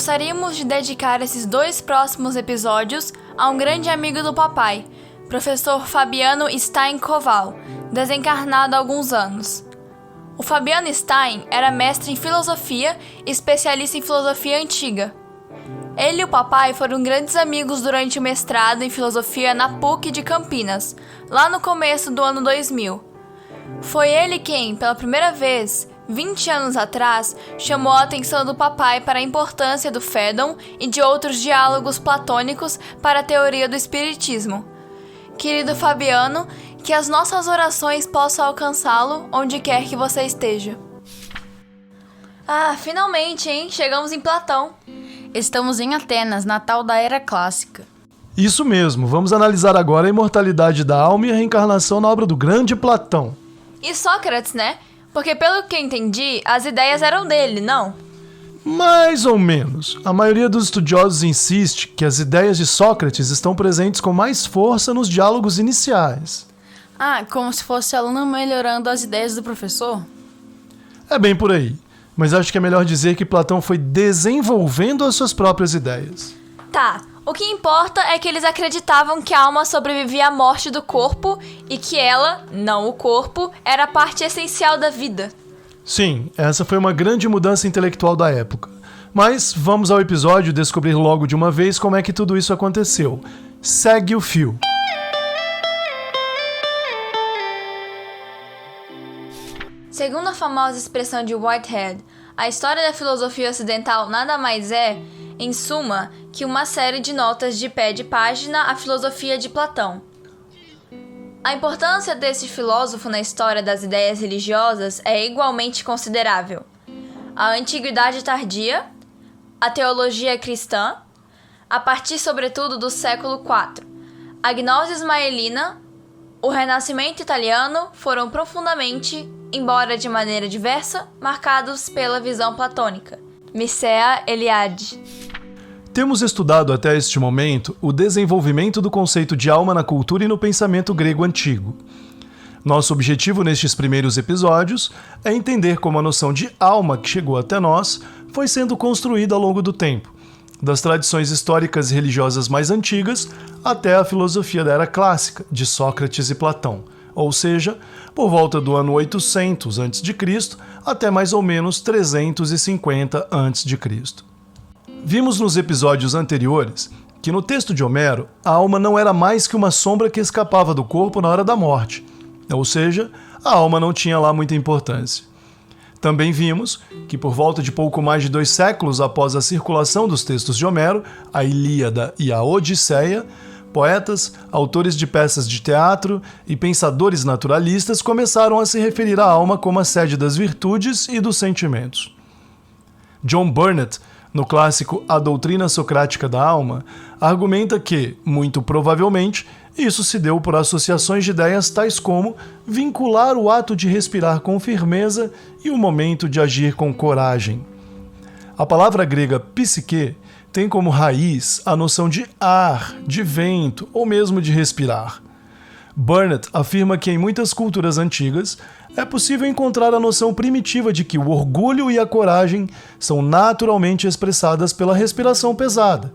gostaríamos de dedicar esses 2 próximos episódios a um grande amigo do papai, professor Fabiano Stein Koval, desencarnado há alguns anos. O Fabiano Stein era mestre em filosofia e especialista em filosofia antiga. Ele e o papai foram grandes amigos durante o mestrado em filosofia na PUC de Campinas, lá no começo do ano 2000. Foi ele quem, pela primeira vez, 20 anos atrás, chamou a atenção do papai para a importância do Fédon e de outros diálogos platônicos para a teoria do espiritismo. Querido Fabiano, que as nossas orações possam alcançá-lo onde quer que você esteja. Ah, finalmente, hein? Chegamos em Platão. Estamos em Atenas, Natal da Era Clássica. Isso mesmo, vamos analisar agora a imortalidade da alma e a reencarnação na obra do grande Platão. E Sócrates, né? Porque pelo que entendi, as ideias eram dele, não? Mais ou menos. A maioria dos estudiosos insiste que as ideias de Sócrates estão presentes com mais força nos diálogos iniciais. Ah, como se fosse aluno melhorando as ideias do professor? É bem por aí, mas acho que é melhor dizer que Platão foi desenvolvendo as suas próprias ideias. Tá, o que importa é que eles acreditavam que a alma sobrevivia à morte do corpo e que ela, não o corpo, era a parte essencial da vida. Sim, essa foi uma grande mudança intelectual da época. Mas vamos ao episódio descobrir logo de uma vez como é que tudo isso aconteceu. Segue o fio. Segundo a famosa expressão de Whitehead, a história da filosofia ocidental nada mais é, em suma, que uma série de notas de pé de página à filosofia de Platão. A importância desse filósofo na história das ideias religiosas é igualmente considerável. A Antiguidade Tardia, a teologia cristã, a partir sobretudo do século IV, a gnose ismaelina, o Renascimento italiano foram profundamente, embora de maneira diversa, marcados pela visão platônica. Mircea Eliade. Temos estudado até este momento o desenvolvimento do conceito de alma na cultura e no pensamento grego antigo. Nosso objetivo nestes primeiros episódios é entender como a noção de alma que chegou até nós foi sendo construída ao longo do tempo, das tradições históricas e religiosas mais antigas até a filosofia da Era Clássica, de Sócrates e Platão, ou seja, por volta do ano 800 a.C. até mais ou menos 350 a.C. Vimos nos episódios anteriores que no texto de Homero, a alma não era mais que uma sombra que escapava do corpo na hora da morte, ou seja, a alma não tinha lá muita importância. Também vimos que por volta de pouco mais de 2 séculos após a circulação dos textos de Homero, a Ilíada e a Odisseia, poetas, autores de peças de teatro e pensadores naturalistas começaram a se referir à alma como a sede das virtudes e dos sentimentos. John Burnet, no clássico A Doutrina Socrática da Alma, argumenta que, muito provavelmente, isso se deu por associações de ideias tais como vincular o ato de respirar com firmeza e o momento de agir com coragem. A palavra grega psique tem como raiz a noção de ar, de vento ou mesmo de respirar. Burnet afirma que em muitas culturas antigas é possível encontrar a noção primitiva de que o orgulho e a coragem são naturalmente expressadas pela respiração pesada.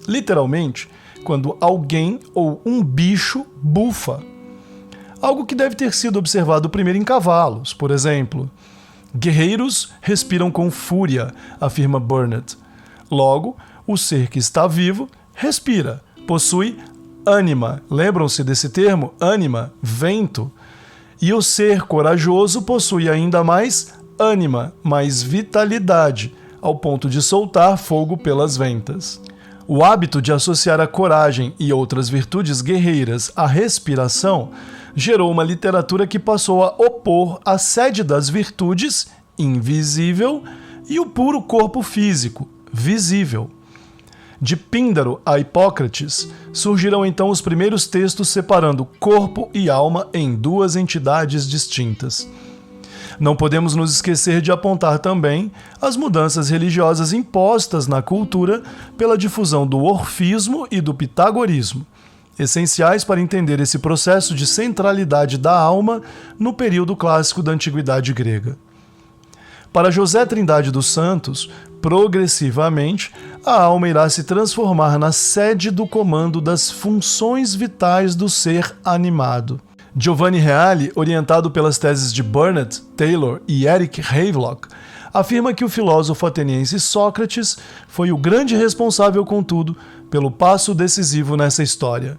Literalmente, quando alguém ou um bicho bufa. Algo que deve ter sido observado primeiro em cavalos, por exemplo. Guerreiros respiram com fúria, afirma Burnet. Logo, o ser que está vivo respira, possui ânima. Lembram-se desse termo? Ânima, vento. E o ser corajoso possui ainda mais ânima, mais vitalidade, ao ponto de soltar fogo pelas ventas. O hábito de associar a coragem e outras virtudes guerreiras à respiração gerou uma literatura que passou a opor a sede das virtudes, invisível, e o puro corpo físico, visível. De Píndaro a Hipócrates, surgiram então os primeiros textos separando corpo e alma em 2 entidades distintas. Não podemos nos esquecer de apontar também as mudanças religiosas impostas na cultura pela difusão do orfismo e do pitagorismo, essenciais para entender esse processo de centralidade da alma no período clássico da Antiguidade grega. Para José Trindade dos Santos, progressivamente, a alma irá se transformar na sede do comando das funções vitais do ser animado. Giovanni Reale, orientado pelas teses de Burnett, Taylor e Eric Havelock, afirma que o filósofo ateniense Sócrates foi o grande responsável, contudo, pelo passo decisivo nessa história: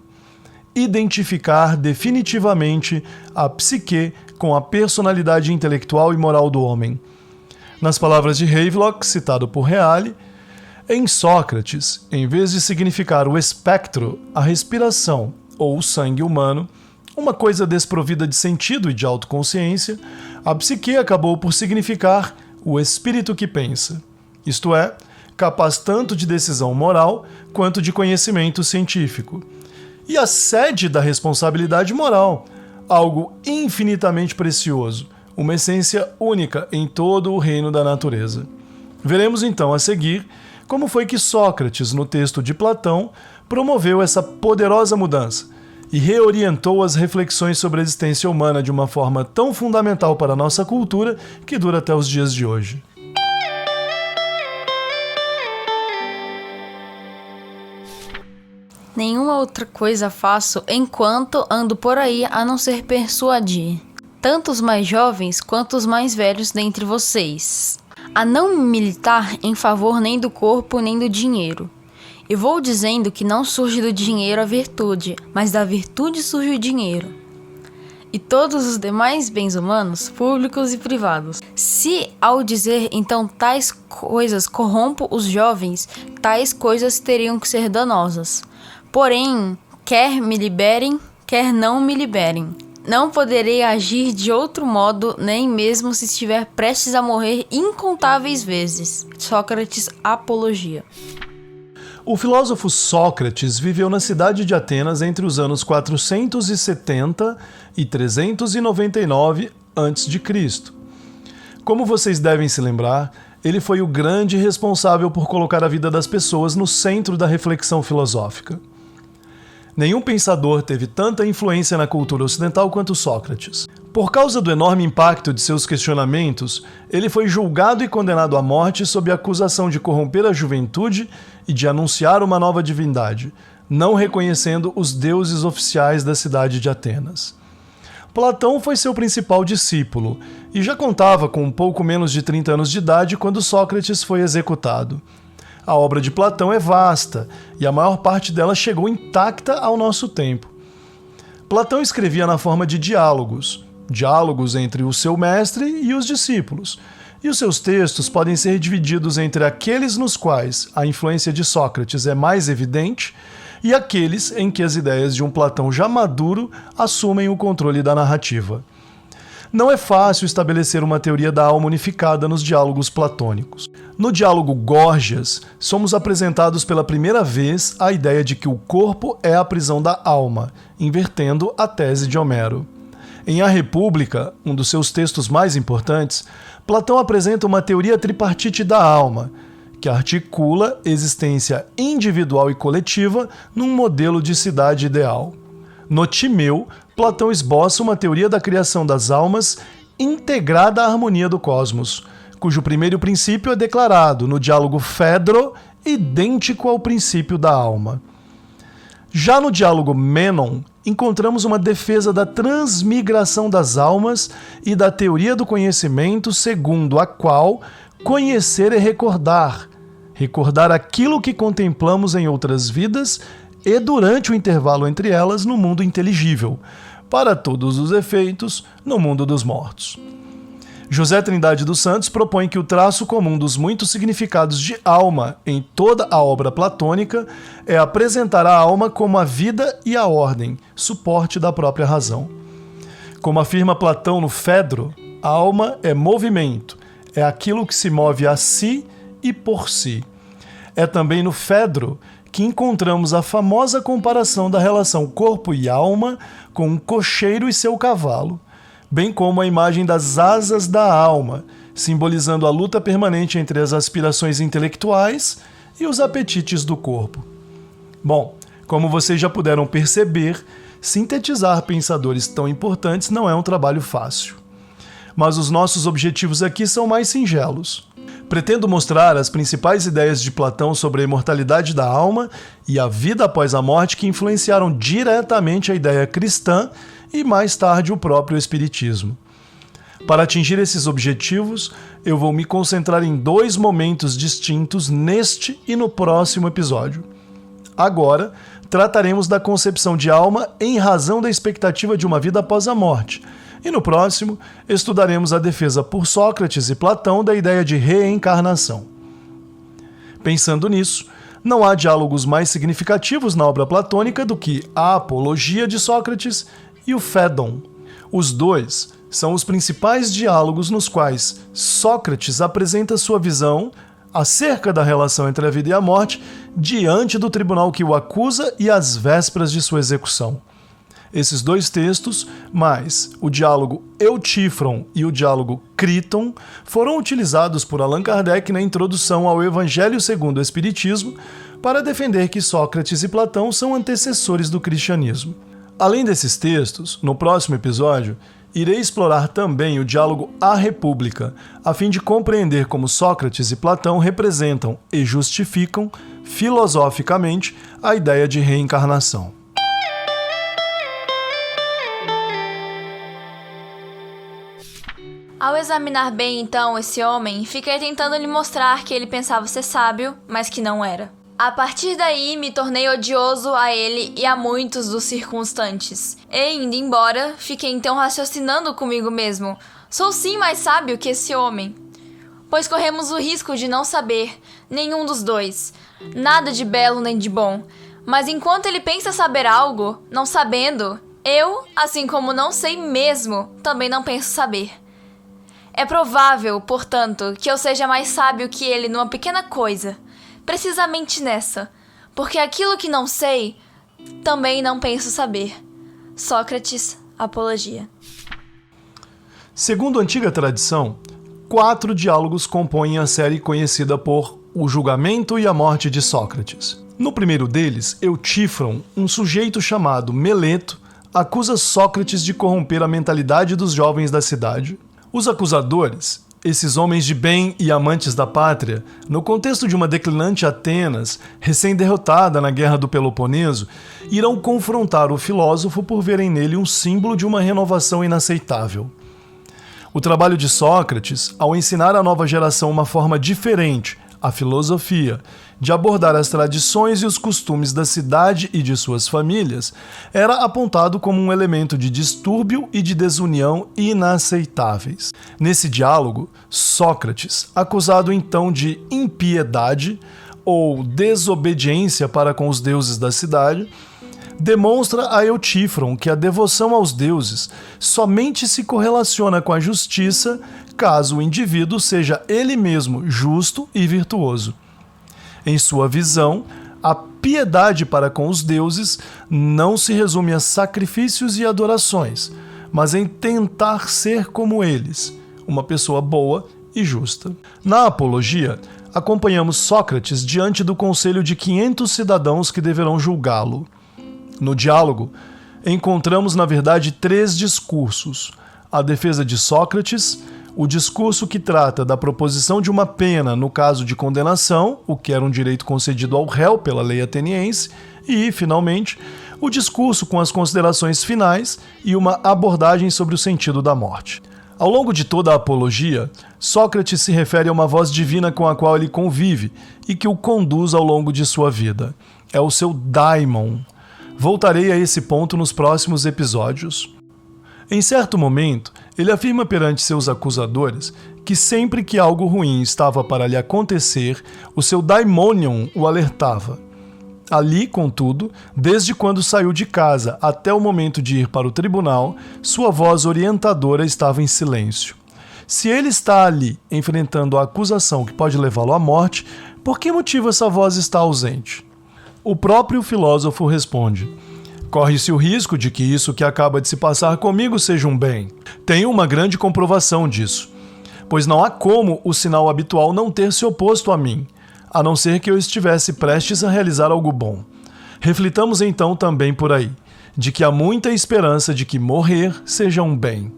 identificar definitivamente a psique com a personalidade intelectual e moral do homem. Nas palavras de Havelock, citado por Reale, em Sócrates, em vez de significar o espectro, a respiração ou o sangue humano, uma coisa desprovida de sentido e de autoconsciência, a psique acabou por significar o espírito que pensa, isto é, capaz tanto de decisão moral quanto de conhecimento científico, e a sede da responsabilidade moral, algo infinitamente precioso, uma essência única em todo o reino da natureza. Veremos então a seguir como foi que Sócrates, no texto de Platão, promoveu essa poderosa mudança e reorientou as reflexões sobre a existência humana de uma forma tão fundamental para a nossa cultura que dura até os dias de hoje. Nenhuma outra coisa faço enquanto ando por aí a não ser persuadir, tanto os mais jovens quanto os mais velhos dentre vocês, a não militar em favor nem do corpo nem do dinheiro. E vou dizendo que não surge do dinheiro a virtude, mas da virtude surge o dinheiro. E todos os demais bens humanos, públicos e privados. Se ao dizer então tais coisas corrompo os jovens, tais coisas teriam que ser danosas. Porém, quer me liberem, quer não me liberem. Não poderei agir de outro modo, nem mesmo se estiver prestes a morrer incontáveis vezes. Sócrates, Apologia. O filósofo Sócrates viveu na cidade de Atenas entre os anos 470 e 399 a.C. Como vocês devem se lembrar, ele foi o grande responsável por colocar a vida das pessoas no centro da reflexão filosófica. Nenhum pensador teve tanta influência na cultura ocidental quanto Sócrates. Por causa do enorme impacto de seus questionamentos, ele foi julgado e condenado à morte sob a acusação de corromper a juventude e de anunciar uma nova divindade, não reconhecendo os deuses oficiais da cidade de Atenas. Platão foi seu principal discípulo e já contava com um pouco menos de 30 anos de idade quando Sócrates foi executado. A obra de Platão é vasta e a maior parte dela chegou intacta ao nosso tempo. Platão escrevia na forma de diálogos entre o seu mestre e os discípulos, e os seus textos podem ser divididos entre aqueles nos quais a influência de Sócrates é mais evidente e aqueles em que as ideias de um Platão já maduro assumem o controle da narrativa. Não é fácil estabelecer uma teoria da alma unificada nos diálogos platônicos. No diálogo Górgias, somos apresentados pela primeira vez a ideia de que o corpo é a prisão da alma, invertendo a tese de Homero. Em A República, um dos seus textos mais importantes, Platão apresenta uma teoria tripartite da alma, que articula existência individual e coletiva num modelo de cidade ideal. No Timeu, Platão esboça uma teoria da criação das almas integrada à harmonia do cosmos, cujo primeiro princípio é declarado no diálogo Fedro, idêntico ao princípio da alma. Já no diálogo Mênon, encontramos uma defesa da transmigração das almas e da teoria do conhecimento segundo a qual conhecer é recordar aquilo que contemplamos em outras vidas e durante o intervalo entre elas no mundo inteligível, para todos os efeitos, no mundo dos mortos. José Trindade dos Santos propõe que o traço comum dos muitos significados de alma em toda a obra platônica é apresentar a alma como a vida e a ordem, suporte da própria razão. Como afirma Platão no Fedro, a alma é movimento, é aquilo que se move a si e por si. É também no Fedro que encontramos a famosa comparação da relação corpo e alma com um cocheiro e seu cavalo, bem como a imagem das asas da alma, simbolizando a luta permanente entre as aspirações intelectuais e os apetites do corpo. Bom, como vocês já puderam perceber, sintetizar pensadores tão importantes não é um trabalho fácil. Mas os nossos objetivos aqui são mais singelos. Pretendo mostrar as principais ideias de Platão sobre a imortalidade da alma e a vida após a morte que influenciaram diretamente a ideia cristã e mais tarde o próprio espiritismo. Para atingir esses objetivos, eu vou me concentrar em 2 momentos distintos neste e no próximo episódio. Agora, trataremos da concepção de alma em razão da expectativa de uma vida após a morte. E no próximo, estudaremos a defesa por Sócrates e Platão da ideia de reencarnação. Pensando nisso, não há diálogos mais significativos na obra platônica do que a Apologia de Sócrates e o Fédon. Os dois são os principais diálogos nos quais Sócrates apresenta sua visão acerca da relação entre a vida e a morte diante do tribunal que o acusa e às vésperas de sua execução. Esses 2 textos, mais o diálogo Eutífron e o diálogo Críton, foram utilizados por Allan Kardec na introdução ao Evangelho segundo o Espiritismo para defender que Sócrates e Platão são antecessores do cristianismo. Além desses textos, no próximo episódio, irei explorar também o diálogo A República, a fim de compreender como Sócrates e Platão representam e justificam, filosoficamente, a ideia de reencarnação. Ao examinar bem, então, esse homem, fiquei tentando lhe mostrar que ele pensava ser sábio, mas que não era. A partir daí, me tornei odioso a ele e a muitos dos circunstantes. E, indo embora, fiquei então raciocinando comigo mesmo. Sou sim mais sábio que esse homem. Pois corremos o risco de não saber, nenhum dos dois, nada de belo nem de bom. Mas enquanto ele pensa saber algo, não sabendo, eu, assim como não sei mesmo, também não penso saber. É provável, portanto, que eu seja mais sábio que ele numa pequena coisa, precisamente nessa, porque aquilo que não sei, também não penso saber. Sócrates, Apologia. Segundo a antiga tradição, 4 diálogos compõem a série conhecida por O Julgamento e a Morte de Sócrates. No primeiro deles, Eutífron, um sujeito chamado Meleto, acusa Sócrates de corromper a mentalidade dos jovens da cidade. Os acusadores, esses homens de bem e amantes da pátria, no contexto de uma declinante Atenas, recém-derrotada na Guerra do Peloponeso, irão confrontar o filósofo por verem nele um símbolo de uma renovação inaceitável. O trabalho de Sócrates, ao ensinar à nova geração uma forma diferente, a filosofia, de abordar as tradições e os costumes da cidade e de suas famílias, era apontado como um elemento de distúrbio e de desunião inaceitáveis. Nesse diálogo, Sócrates, acusado então de impiedade ou desobediência para com os deuses da cidade, demonstra a Eutífron que a devoção aos deuses somente se correlaciona com a justiça caso o indivíduo seja ele mesmo justo e virtuoso. Em sua visão, a piedade para com os deuses não se resume a sacrifícios e adorações, mas em tentar ser como eles, uma pessoa boa e justa. Na Apologia, acompanhamos Sócrates diante do conselho de 500 cidadãos que deverão julgá-lo. No diálogo, encontramos, na verdade, 3 discursos: a defesa de Sócrates, o discurso que trata da proposição de uma pena no caso de condenação, o que era um direito concedido ao réu pela lei ateniense, e, finalmente, o discurso com as considerações finais e uma abordagem sobre o sentido da morte. Ao longo de toda a Apologia, Sócrates se refere a uma voz divina com a qual ele convive e que o conduz ao longo de sua vida. É o seu daimon. Voltarei a esse ponto nos próximos episódios. Em certo momento, ele afirma perante seus acusadores que sempre que algo ruim estava para lhe acontecer, o seu daimonion o alertava. Ali, contudo, desde quando saiu de casa até o momento de ir para o tribunal, sua voz orientadora estava em silêncio. Se ele está ali, enfrentando a acusação que pode levá-lo à morte, por que motivo essa voz está ausente? O próprio filósofo responde: corre-se o risco de que isso que acaba de se passar comigo seja um bem. Tenho uma grande comprovação disso, pois não há como o sinal habitual não ter se oposto a mim, a não ser que eu estivesse prestes a realizar algo bom. Reflitamos então também por aí, de que há muita esperança de que morrer seja um bem.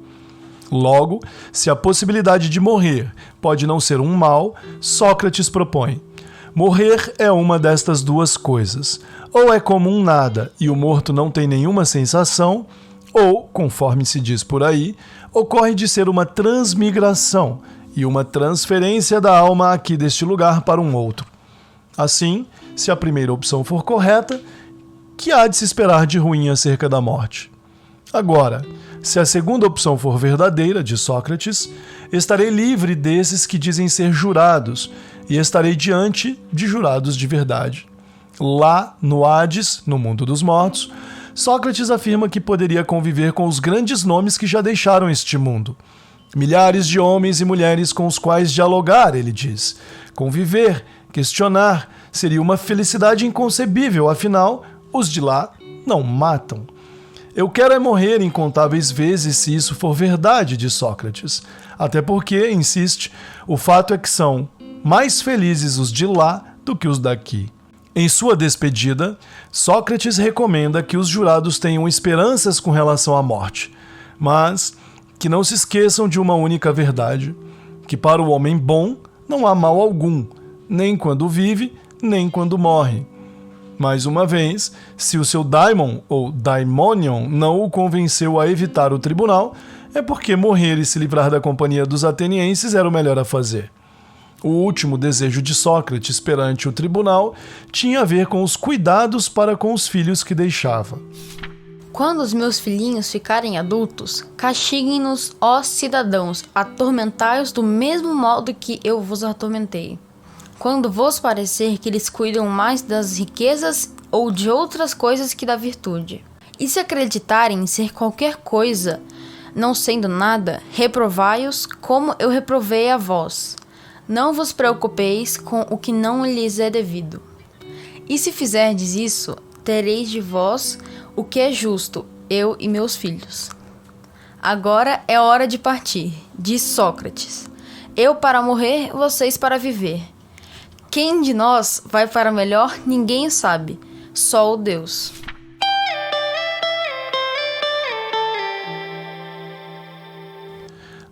Logo, se a possibilidade de morrer pode não ser um mal, Sócrates propõe: morrer é uma destas duas coisas. Ou é como um nada e o morto não tem nenhuma sensação, ou, conforme se diz por aí, ocorre de ser uma transmigração e uma transferência da alma aqui deste lugar para um outro. Assim, se a primeira opção for correta, que há de se esperar de ruim acerca da morte? Agora, se a segunda opção for verdadeira, de Sócrates, estarei livre desses que dizem ser jurados e estarei diante de jurados de verdade. Lá, no Hades, no mundo dos mortos, Sócrates afirma que poderia conviver com os grandes nomes que já deixaram este mundo. Milhares de homens e mulheres com os quais dialogar, ele diz. Conviver, questionar, seria uma felicidade inconcebível, afinal, os de lá não matam. Eu quero é morrer incontáveis vezes se isso for verdade, diz Sócrates. Até porque, insiste, o fato é que são mais felizes os de lá do que os daqui. Em sua despedida, Sócrates recomenda que os jurados tenham esperanças com relação à morte, mas que não se esqueçam de uma única verdade, que para o homem bom não há mal algum, nem quando vive, nem quando morre. Mais uma vez, se o seu daimon ou daimonion não o convenceu a evitar o tribunal, é porque morrer e se livrar da companhia dos atenienses era o melhor a fazer. O último desejo de Sócrates perante o tribunal tinha a ver com os cuidados para com os filhos que deixava. Quando os meus filhinhos ficarem adultos, castiguem-nos, ó cidadãos, atormentai-os do mesmo modo que eu vos atormentei. Quando vos parecer que eles cuidam mais das riquezas ou de outras coisas que da virtude. E se acreditarem em ser qualquer coisa, não sendo nada, reprovai-os como eu reprovei a vós. Não vos preocupeis com o que não lhes é devido. E se fizerdes isso, tereis de vós o que é justo, eu e meus filhos. Agora é hora de partir, diz Sócrates. Eu para morrer, vocês para viver. Quem de nós vai para melhor, ninguém sabe, só o Deus.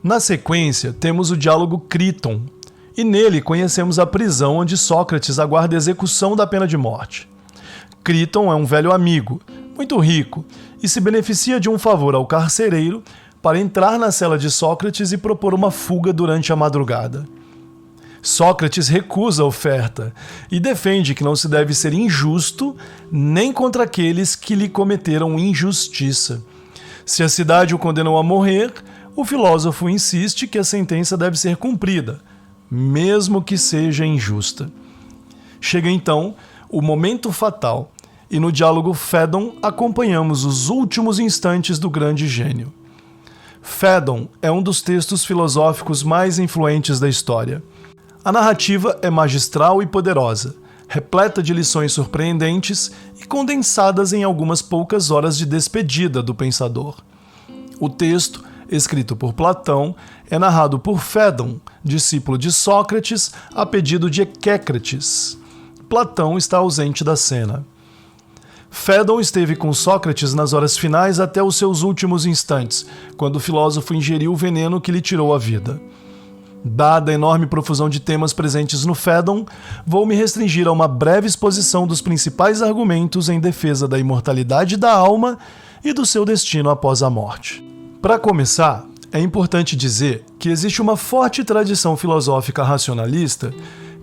Na sequência, temos o diálogo Críton, e nele conhecemos a prisão onde Sócrates aguarda a execução da pena de morte. Críton é um velho amigo, muito rico, e se beneficia de um favor ao carcereiro para entrar na cela de Sócrates e propor uma fuga durante a madrugada. Sócrates recusa a oferta e defende que não se deve ser injusto nem contra aqueles que lhe cometeram injustiça. Se a cidade o condenou a morrer, o filósofo insiste que a sentença deve ser cumprida, mesmo que seja injusta. Chega então o momento fatal, e no diálogo Fédon acompanhamos os últimos instantes do grande gênio. Fédon é um dos textos filosóficos mais influentes da história. A narrativa é magistral e poderosa, repleta de lições surpreendentes e condensadas em algumas poucas horas de despedida do pensador. O texto, escrito por Platão, é narrado por Fédon, discípulo de Sócrates, a pedido de Equécrates. Platão está ausente da cena. Fédon esteve com Sócrates nas horas finais até os seus últimos instantes, quando o filósofo ingeriu o veneno que lhe tirou a vida. Dada a enorme profusão de temas presentes no Fédon, vou me restringir a uma breve exposição dos principais argumentos em defesa da imortalidade da alma e do seu destino após a morte. Para começar, é importante dizer que existe uma forte tradição filosófica racionalista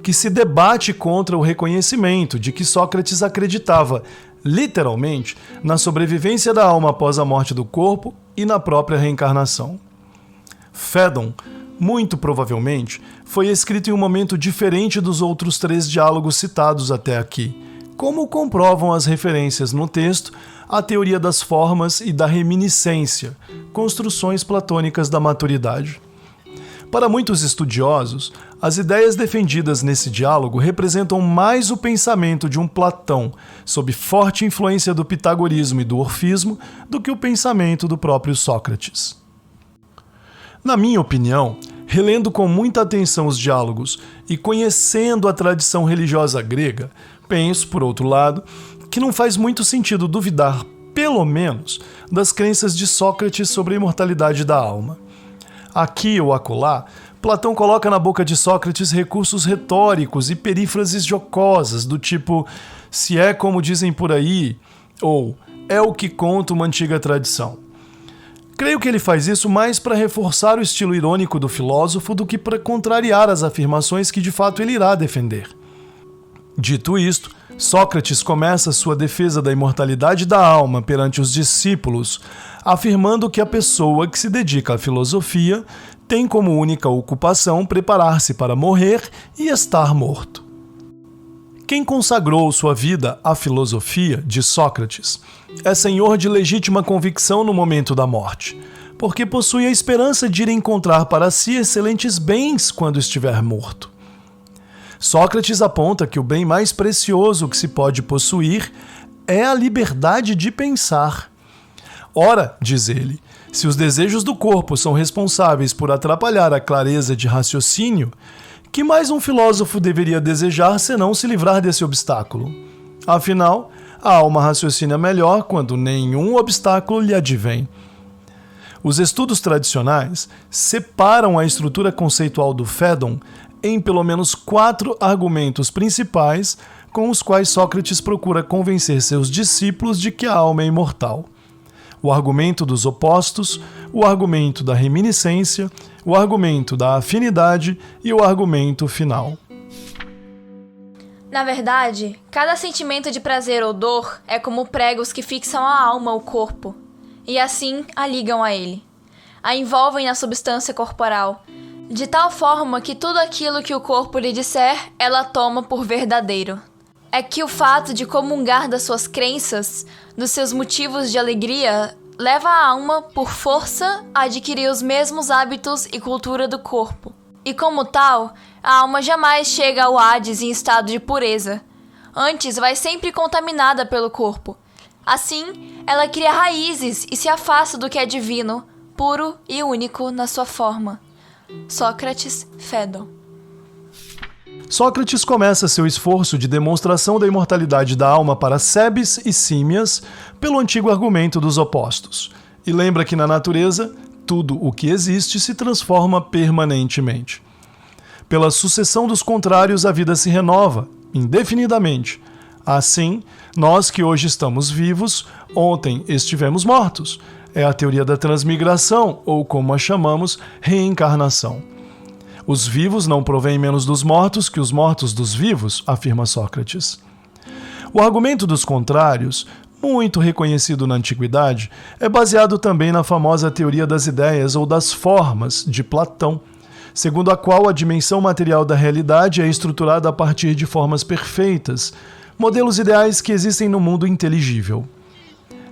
que se debate contra o reconhecimento de que Sócrates acreditava, literalmente, na sobrevivência da alma após a morte do corpo e na própria reencarnação. Fédon, muito provavelmente, foi escrito em um momento diferente dos outros 3 diálogos citados até aqui, como comprovam as referências no texto à teoria das formas e da reminiscência, construções platônicas da maturidade. Para muitos estudiosos, as ideias defendidas nesse diálogo representam mais o pensamento de um Platão, sob forte influência do pitagorismo e do orfismo, do que o pensamento do próprio Sócrates. Na minha opinião, relendo com muita atenção os diálogos e conhecendo a tradição religiosa grega, penso, por outro lado, que não faz muito sentido duvidar, pelo menos, das crenças de Sócrates sobre a imortalidade da alma. Aqui ou acolá, Platão coloca na boca de Sócrates recursos retóricos e perífrases jocosas, do tipo "se é como dizem por aí" ou "é o que conta uma antiga tradição". Creio que ele faz isso mais para reforçar o estilo irônico do filósofo do que para contrariar as afirmações que de fato ele irá defender. Dito isto, Sócrates começa sua defesa da imortalidade da alma perante os discípulos, afirmando que a pessoa que se dedica à filosofia tem como única ocupação preparar-se para morrer e estar morto. Quem consagrou sua vida à filosofia, diz Sócrates, é senhor de legítima convicção no momento da morte, porque possui a esperança de ir encontrar para si excelentes bens quando estiver morto. Sócrates aponta que o bem mais precioso que se pode possuir é a liberdade de pensar. Ora, diz ele, se os desejos do corpo são responsáveis por atrapalhar a clareza de raciocínio, que mais um filósofo deveria desejar senão se livrar desse obstáculo? Afinal, a alma raciocina melhor quando nenhum obstáculo lhe advém. Os estudos tradicionais separam a estrutura conceitual do Fédon em pelo menos 4 argumentos principais com os quais Sócrates procura convencer seus discípulos de que a alma é imortal. O argumento dos opostos, o argumento da reminiscência, o argumento da afinidade e o argumento final. Na verdade, cada sentimento de prazer ou dor é como pregos que fixam a alma ao corpo, e assim a ligam a ele. A envolvem na substância corporal, de tal forma que tudo aquilo que o corpo lhe disser, ela toma por verdadeiro. É que o fato de comungar das suas crenças, dos seus motivos de alegria, leva a alma, por força, a adquirir os mesmos hábitos e cultura do corpo. E como tal, a alma jamais chega ao Hades em estado de pureza. Antes, vai sempre contaminada pelo corpo. Assim, ela cria raízes e se afasta do que é divino, puro e único na sua forma. Sócrates, Fédon. Sócrates começa seu esforço de demonstração da imortalidade da alma para Cebes e Símias pelo antigo argumento dos opostos, e lembra que na natureza, tudo o que existe se transforma permanentemente. Pela sucessão dos contrários, a vida se renova, indefinidamente. Assim, nós que hoje estamos vivos, ontem estivemos mortos. É a teoria da transmigração, ou como a chamamos, reencarnação. Os vivos não provêm menos dos mortos que os mortos dos vivos, afirma Sócrates. O argumento dos contrários, muito reconhecido na antiguidade, é baseado também na famosa teoria das ideias ou das formas de Platão, segundo a qual a dimensão material da realidade é estruturada a partir de formas perfeitas, modelos ideais que existem no mundo inteligível.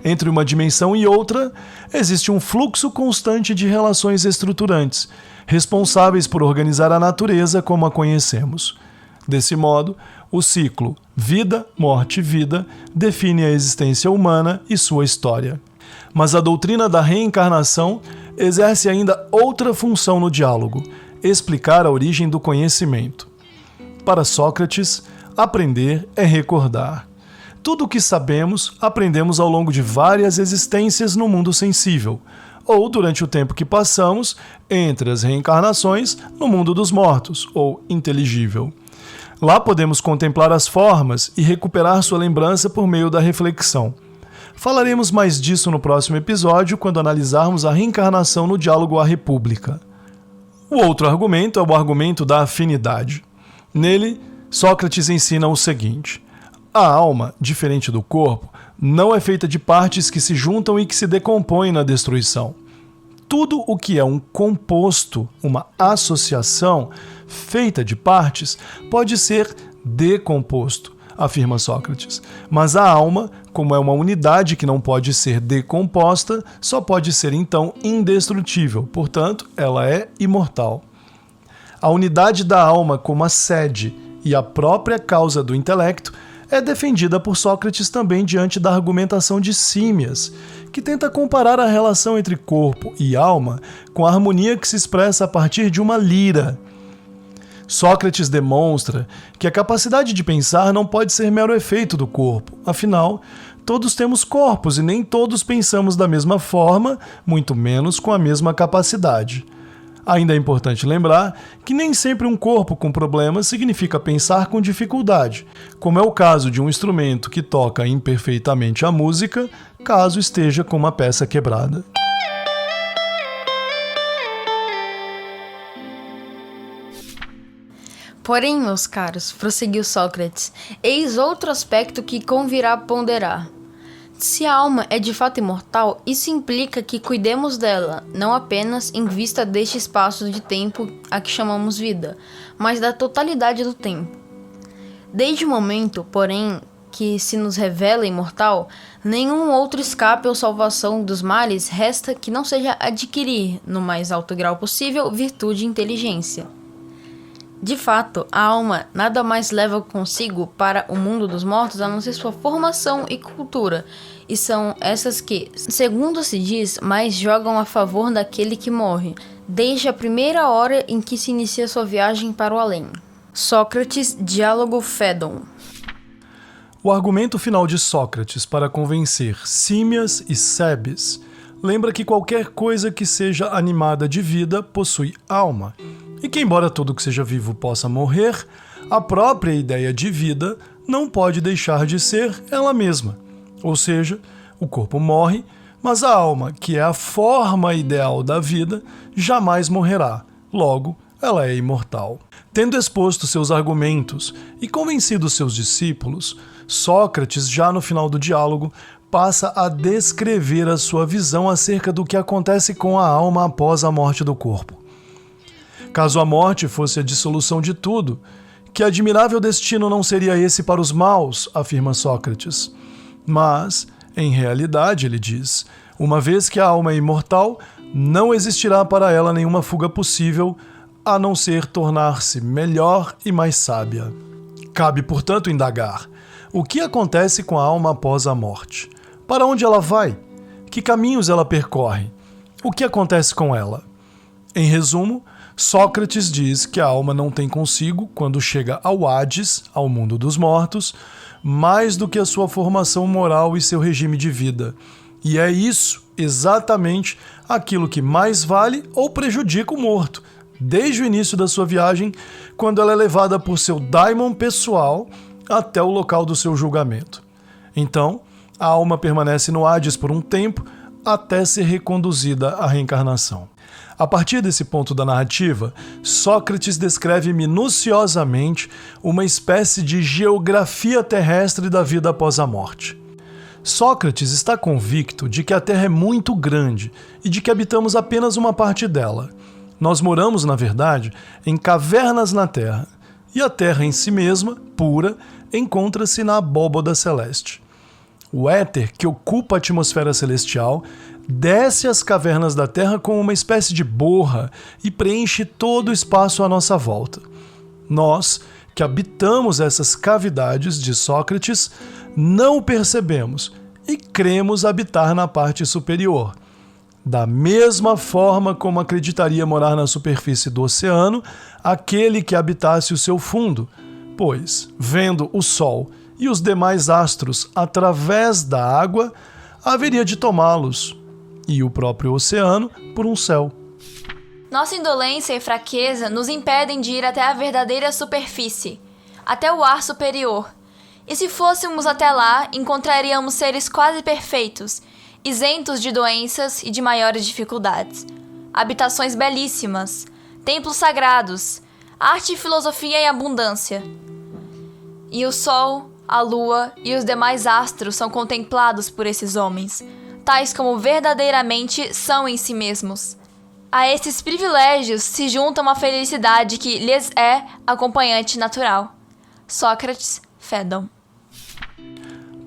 Entre uma dimensão e outra, existe um fluxo constante de relações estruturantes, responsáveis por organizar a natureza como a conhecemos. Desse modo, o ciclo vida, morte, vida define a existência humana e sua história. Mas a doutrina da reencarnação exerce ainda outra função no diálogo: explicar a origem do conhecimento. Para Sócrates, aprender é recordar. Tudo o que sabemos, aprendemos ao longo de várias existências no mundo sensível, ou durante o tempo que passamos entre as reencarnações no mundo dos mortos, ou inteligível. Lá podemos contemplar as formas e recuperar sua lembrança por meio da reflexão. Falaremos mais disso no próximo episódio, quando analisarmos a reencarnação no diálogo à República. O outro argumento é o argumento da afinidade. Nele, Sócrates ensina o seguinte: a alma, diferente do corpo, não é feita de partes que se juntam e que se decompõem na destruição. Tudo o que é um composto, uma associação feita de partes, pode ser decomposto, afirma Sócrates. Mas a alma, como é uma unidade que não pode ser decomposta, só pode ser então indestrutível, portanto, ela é imortal. A unidade da alma como a sede e a própria causa do intelecto é defendida por Sócrates também diante da argumentação de Símias, que tenta comparar a relação entre corpo e alma com a harmonia que se expressa a partir de uma lira. Sócrates demonstra que a capacidade de pensar não pode ser mero efeito do corpo, afinal, todos temos corpos e nem todos pensamos da mesma forma, muito menos com a mesma capacidade. Ainda é importante lembrar que nem sempre um corpo com problemas significa pensar com dificuldade, como é o caso de um instrumento que toca imperfeitamente a música, caso esteja com uma peça quebrada. Porém, meus caros, prosseguiu Sócrates, eis outro aspecto que convirá ponderar. Se a alma é de fato imortal, isso implica que cuidemos dela, não apenas em vista deste espaço de tempo a que chamamos vida, mas da totalidade do tempo. Desde o momento, porém, que se nos revela imortal, nenhum outro escape ou salvação dos males resta que não seja adquirir, no mais alto grau possível, virtude e inteligência. De fato, a alma nada mais leva consigo para o mundo dos mortos a não ser sua formação e cultura, e são essas que, segundo se diz, mais jogam a favor daquele que morre, desde a primeira hora em que se inicia sua viagem para o além. Sócrates, Diálogo Fédon. O argumento final de Sócrates para convencer Símias e Cebes lembra que qualquer coisa que seja animada de vida possui alma, e que, embora tudo que seja vivo possa morrer, a própria ideia de vida não pode deixar de ser ela mesma. Ou seja, o corpo morre, mas a alma, que é a forma ideal da vida, jamais morrerá. Logo, ela é imortal. Tendo exposto seus argumentos e convencido seus discípulos, Sócrates, já no final do diálogo, passa a descrever a sua visão acerca do que acontece com a alma após a morte do corpo. Caso a morte fosse a dissolução de tudo, que admirável destino não seria esse para os maus, afirma Sócrates. Mas, em realidade, ele diz, uma vez que a alma é imortal, não existirá para ela nenhuma fuga possível, a não ser tornar-se melhor e mais sábia. Cabe, portanto, indagar: o que acontece com a alma após a morte? Para onde ela vai? Que caminhos ela percorre? O que acontece com ela? Em resumo, Sócrates diz que a alma não tem consigo, quando chega ao Hades, ao mundo dos mortos, mais do que a sua formação moral e seu regime de vida. E é isso, exatamente, aquilo que mais vale ou prejudica o morto, desde o início da sua viagem, quando ela é levada por seu daimon pessoal até o local do seu julgamento. Então, a alma permanece no Hades por um tempo, até ser reconduzida à reencarnação. A partir desse ponto da narrativa, Sócrates descreve minuciosamente uma espécie de geografia terrestre da vida após a morte. Sócrates está convicto de que a Terra é muito grande e de que habitamos apenas uma parte dela. Nós moramos, na verdade, em cavernas na Terra, e a Terra em si mesma, pura, encontra-se na abóboda celeste. O éter, que ocupa a atmosfera celestial, desce às cavernas da Terra como uma espécie de borra e preenche todo o espaço à nossa volta. Nós, que habitamos essas cavidades, de Sócrates, não o percebemos e cremos habitar na parte superior. Da mesma forma como acreditaria morar na superfície do oceano aquele que habitasse o seu fundo, pois, vendo o Sol e os demais astros através da água, haveria de tomá-los, e o próprio oceano por um céu. Nossa indolência e fraqueza nos impedem de ir até a verdadeira superfície, até o ar superior. E se fôssemos até lá, encontraríamos seres quase perfeitos, isentos de doenças e de maiores dificuldades. Habitações belíssimas, templos sagrados, arte e filosofia em abundância. E o sol, a lua e os demais astros são contemplados por esses homens, tais como verdadeiramente são em si mesmos. A esses privilégios se junta uma felicidade que lhes é acompanhante natural. Sócrates, Fédon.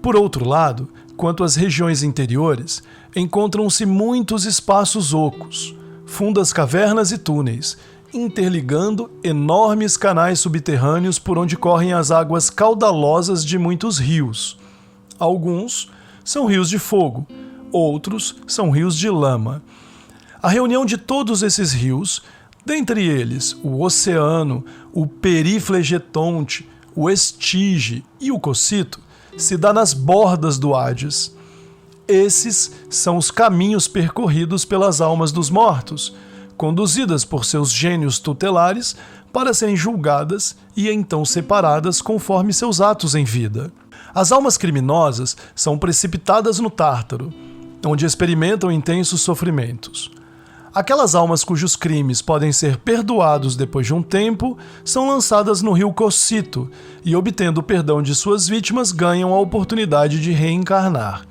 Por outro lado, quanto às regiões interiores, encontram-se muitos espaços ocos, fundas cavernas e túneis, interligando enormes canais subterrâneos por onde correm as águas caudalosas de muitos rios. Alguns são rios de fogo, outros são rios de lama. A reunião de todos esses rios, dentre eles o Oceano, o Periflegetonte, o Estige e o Cocito, se dá nas bordas do Hades. Esses são os caminhos percorridos pelas almas dos mortos, conduzidas por seus gênios tutelares para serem julgadas e então separadas conforme seus atos em vida. As almas criminosas são precipitadas no Tártaro, onde experimentam intensos sofrimentos. Aquelas almas cujos crimes podem ser perdoados depois de um tempo são lançadas no rio Cocyto e, obtendo o perdão de suas vítimas, ganham a oportunidade de reencarnar.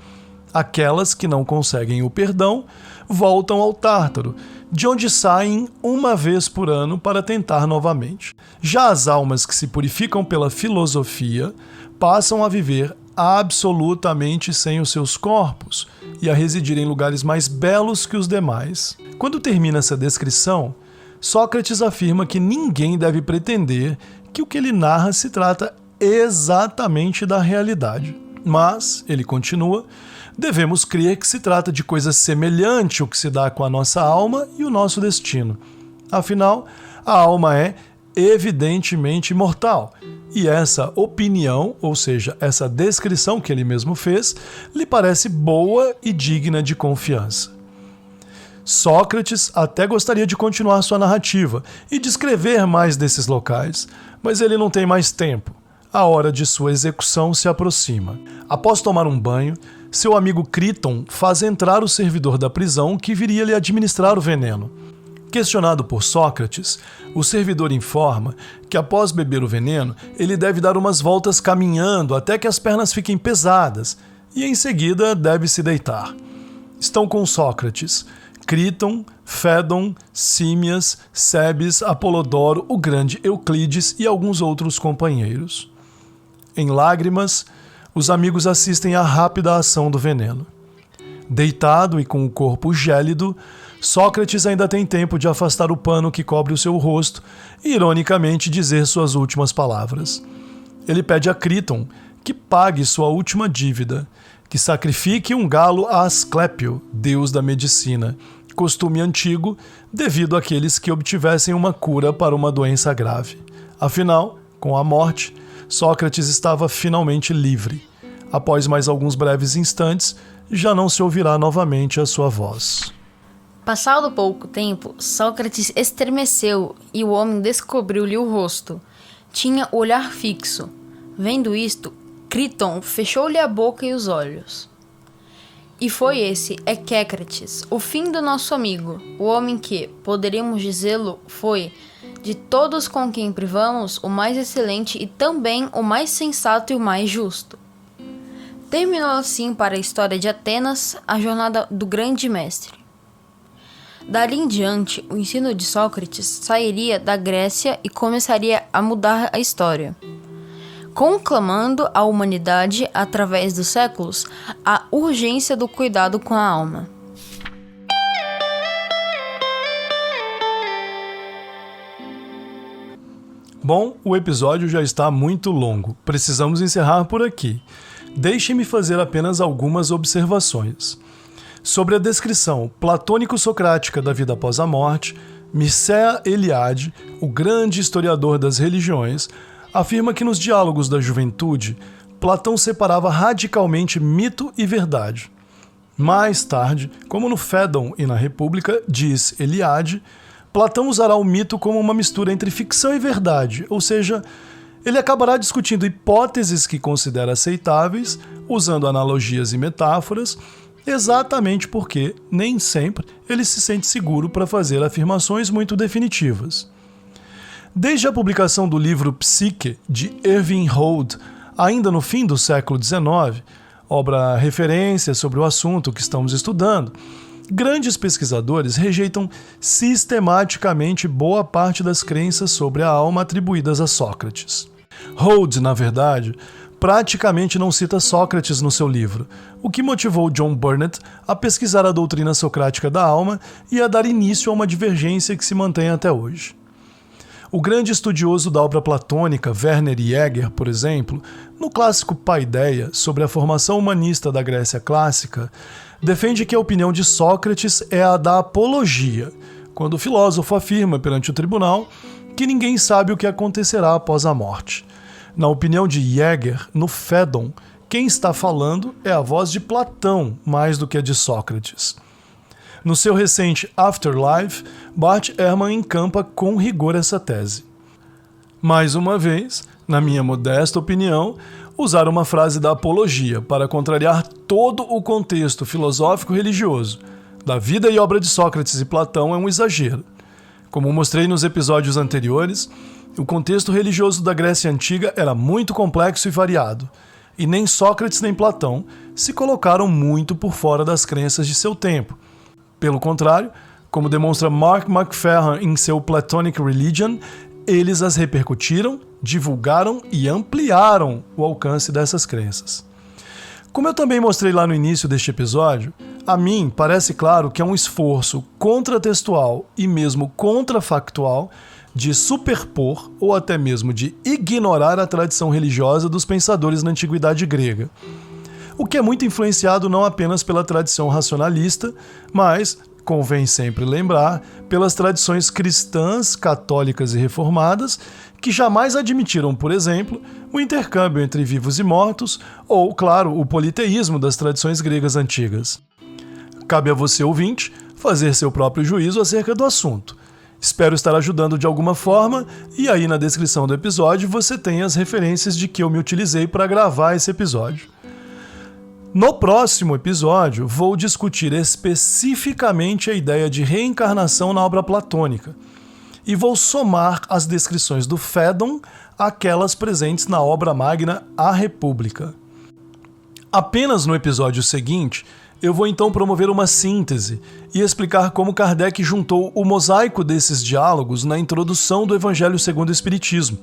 Aquelas que não conseguem o perdão voltam ao Tártaro, de onde saem uma vez por ano para tentar novamente. Já as almas que se purificam pela filosofia passam a viver absolutamente sem os seus corpos e a residir em lugares mais belos que os demais. Quando termina essa descrição, Sócrates afirma que ninguém deve pretender que o que ele narra se trata exatamente da realidade. Mas, ele continua, devemos crer que se trata de coisa semelhante ao que se dá com a nossa alma e o nosso destino. Afinal, a alma é evidentemente imortal, e essa opinião, ou seja, essa descrição que ele mesmo fez, lhe parece boa e digna de confiança. Sócrates até gostaria de continuar sua narrativa e descrever mais desses locais, mas ele não tem mais tempo. A hora de sua execução se aproxima. Após tomar um banho, seu amigo Críton faz entrar o servidor da prisão que viria lhe administrar o veneno. Questionado por Sócrates, o servidor informa que após beber o veneno, ele deve dar umas voltas caminhando até que as pernas fiquem pesadas e em seguida deve se deitar. Estão com Sócrates Críton, Fédon, Símias, Cebes, Apolodoro, o grande Euclides e alguns outros companheiros. Em lágrimas, os amigos assistem à rápida ação do veneno. Deitado e com o corpo gélido, Sócrates ainda tem tempo de afastar o pano que cobre o seu rosto e, ironicamente, dizer suas últimas palavras. Ele pede a Críton que pague sua última dívida, que sacrifique um galo a Asclépio, deus da medicina, costume antigo devido àqueles que obtivessem uma cura para uma doença grave. Afinal, com a morte, Sócrates estava finalmente livre. Após mais alguns breves instantes, já não se ouvirá novamente a sua voz. Passado pouco tempo, Sócrates estremeceu e o homem descobriu-lhe o rosto. Tinha o olhar fixo. Vendo isto, Críton fechou-lhe a boca e os olhos. E foi esse Equécrates, o fim do nosso amigo, o homem que, poderíamos dizê-lo, foi, de todos com quem privamos, o mais excelente e também o mais sensato e o mais justo. Terminou assim para a história de Atenas a jornada do grande mestre. Dali em diante, o ensino de Sócrates sairia da Grécia e começaria a mudar a história, conclamando à humanidade, através dos séculos, a urgência do cuidado com a alma. Bom, o episódio já está muito longo. Precisamos encerrar por aqui. Deixe-me fazer apenas algumas observações. Sobre a descrição platônico-socrática da vida após a morte, Mircea Eliade, o grande historiador das religiões, afirma que nos diálogos da juventude, Platão separava radicalmente mito e verdade. Mais tarde, como no Fédon e na República, diz Eliade, Platão usará o mito como uma mistura entre ficção e verdade, ou seja, ele acabará discutindo hipóteses que considera aceitáveis, usando analogias e metáforas, exatamente porque, nem sempre, ele se sente seguro para fazer afirmações muito definitivas. Desde a publicação do livro Psique, de Irving Holt, ainda no fim do século XIX, obra referência sobre o assunto que estamos estudando, grandes pesquisadores rejeitam sistematicamente boa parte das crenças sobre a alma atribuídas a Sócrates. Holt, na verdade, praticamente não cita Sócrates no seu livro, o que motivou John Burnett a pesquisar a doutrina socrática da alma e a dar início a uma divergência que se mantém até hoje. O grande estudioso da obra platônica, Werner Jäger, por exemplo, no clássico Paideia, sobre a formação humanista da Grécia clássica, defende que a opinião de Sócrates é a da apologia, quando o filósofo afirma perante o tribunal que ninguém sabe o que acontecerá após a morte. Na opinião de Jäger, no Fédon, quem está falando é a voz de Platão mais do que a de Sócrates. No seu recente Afterlife, Bart Ehrman encampa com rigor essa tese. Mais uma vez, na minha modesta opinião, usar uma frase da Apologia para contrariar todo o contexto filosófico-religioso da vida e obra de Sócrates e Platão é um exagero. Como mostrei nos episódios anteriores, o contexto religioso da Grécia Antiga era muito complexo e variado, e nem Sócrates nem Platão se colocaram muito por fora das crenças de seu tempo. Pelo contrário, como demonstra Mark McFerran em seu Platonic Religion, eles as repercutiram, divulgaram e ampliaram o alcance dessas crenças. Como eu também mostrei lá no início deste episódio, a mim parece claro que é um esforço contratextual e mesmo contrafactual de superpor ou até mesmo de ignorar a tradição religiosa dos pensadores na antiguidade grega. O que é muito influenciado não apenas pela tradição racionalista, mas, convém sempre lembrar, pelas tradições cristãs, católicas e reformadas, que jamais admitiram, por exemplo, o intercâmbio entre vivos e mortos, ou, claro, o politeísmo das tradições gregas antigas. Cabe a você, ouvinte, fazer seu próprio juízo acerca do assunto. Espero estar ajudando de alguma forma, e aí na descrição do episódio você tem as referências de que eu me utilizei para gravar esse episódio. No próximo episódio, vou discutir especificamente a ideia de reencarnação na obra platônica e vou somar as descrições do Fédon àquelas presentes na obra magna A República. Apenas no episódio seguinte, eu vou então promover uma síntese e explicar como Kardec juntou o mosaico desses diálogos na introdução do Evangelho segundo o Espiritismo,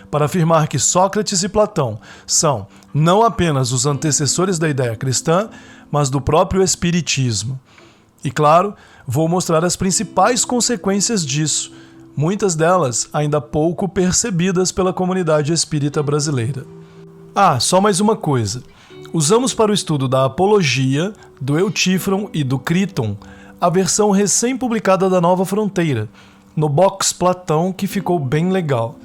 para afirmar que Sócrates e Platão são não apenas os antecessores da ideia cristã, mas do próprio Espiritismo. E claro, vou mostrar as principais consequências disso, muitas delas ainda pouco percebidas pela comunidade espírita brasileira. Só mais uma coisa. Usamos para o estudo da Apologia, do Eutífron e do Críton a versão recém-publicada da Nova Fronteira, no Box Platão, que ficou bem legal.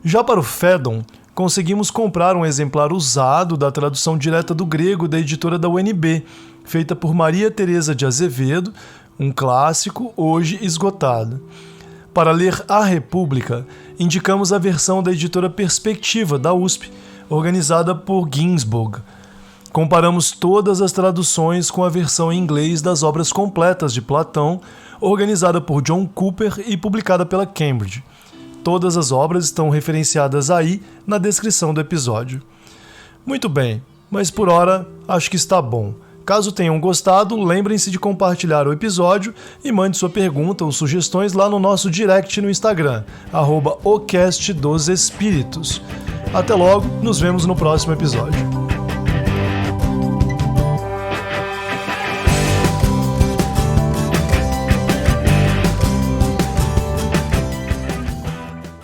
Já para o Fédon, conseguimos comprar um exemplar usado da tradução direta do grego da editora da UNB, feita por Maria Teresa de Azevedo, um clássico hoje esgotado. Para ler A República, indicamos a versão da editora Perspectiva, da USP, organizada por Ginsburg. Comparamos todas as traduções com a versão em inglês das obras completas de Platão, organizada por John Cooper e publicada pela Cambridge. Todas as obras estão referenciadas aí na descrição do episódio. Muito bem, mas por hora acho que está bom. Caso tenham gostado, lembrem-se de compartilhar o episódio e mande sua pergunta ou sugestões lá no nosso direct no Instagram, @ocastdosespíritos. Até logo, nos vemos no próximo episódio.